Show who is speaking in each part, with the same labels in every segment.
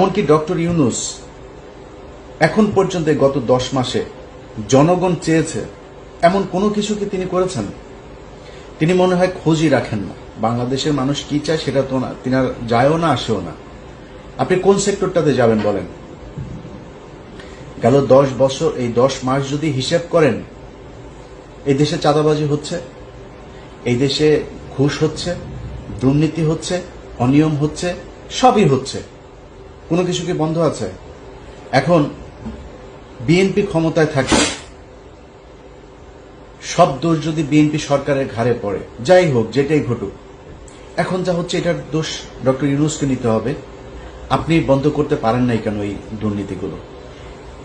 Speaker 1: এমনকি ডক্টর ইউনূস এখন পর্যন্ত গত 10 মাসে জনগণ চেয়েছে এমন কোনো কিছু কি তিনি করেছেন? তিনি মনে হয় খোঁজই রাখেন না। বাংলাদেশের মানুষ কি চায় সেটা তো না, তিনার যায়ও না আসেও না। আপনি কোন সেক্টরটাতে যাবেন বলেন? গেল 10 বছর, এই 10 মাস যদি হিসেব করেন, এই দেশে চাঁদাবাজি হচ্ছে, এই দেশে ঘুষ হচ্ছে, দুর্নীতি হচ্ছে, অনিয়ম হচ্ছে, সবই হচ্ছে। কোনো কিছু কি বন্ধ আছে? এখন বিএনপি ক্ষমতায় থাকে, সব দোষ যদি বিএনপি সরকারের ঘাড়ে পড়ে, যাই হোক, যেটাই ঘটুক, এখন যা হচ্ছে এটার দোষ ডক্টর ইউনূসকে নিতে হবে। আপনি বন্ধ করতে পারেন নাই কেন এই দুর্নীতিগুলো?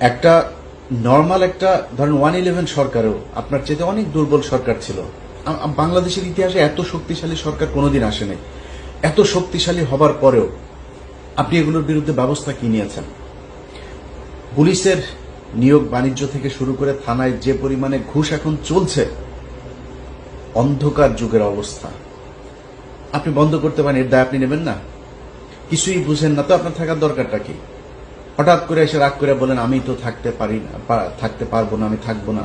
Speaker 1: একটা নর্মাল একটা ধরেন 111 সরকারও আপনার চেয়ে অনেক দুর্বল সরকার ছিল। বাংলাদেশের ইতিহাসে এত শক্তিশালী সরকার কোনোদিন আসে নাই। এত শক্তিশালী হবার পরেও আপনি এগুলোর বিরুদ্ধে ব্যবস্থা কি নিয়েছেন? পুলিশের নিয়োগ বাণিজ্য থেকে শুরু করে থানায় যে পরিমাণে ঘুষ এখন চলছে, অন্ধকার যুগের অবস্থা। আপনি বন্ধ করতে পারেন, এর দায় আপনি নেবেন না? কিছুই বুঝেন না তো আপনার থাকার দরকারটা কি? হঠাৎ করে এসে রাগ করে বলেন আমি তো থাকতে পারি না, থাকতে পারবো না, আমি থাকবো না।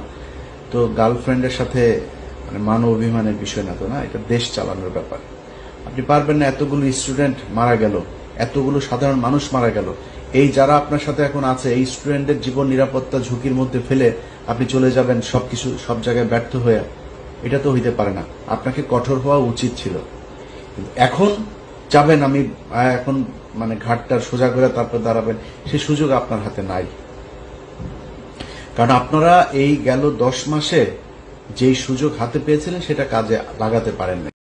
Speaker 1: তো গার্লফ্রেন্ডের সাথে মানে মান অভিমানের বিষয় না তো, না, এটা দেশ চালানোর ব্যাপার। আপনি পারবেন না? এতগুলো স্টুডেন্ট মারা গেল, এতগুলো সাধারণ মানুষ মারা গেল, এই যারা আপনার সাথে এখন আছে, এই স্টুডেন্টের জীবন নিরাপত্তা ঝুঁকির মধ্যে ফেলে আপনি চলে যাবেন সবকিছু সব জায়গায় ব্যর্থ হয়ে? এটা তো হইতে পারে না। আপনাকে কঠোর হওয়া উচিত ছিল। কিন্তু এখন যাবেন আমি এখন মানে ঘাটটা সোজা করে তারপর দাঁড়াবেন, সেই সুযোগ আপনার হাতে নাই। কারণ আপনারা এই গেল 10 মাসে যেই সুযোগ হাতে পেয়েছিলেন সেটা কাজে লাগাতে পারেন না।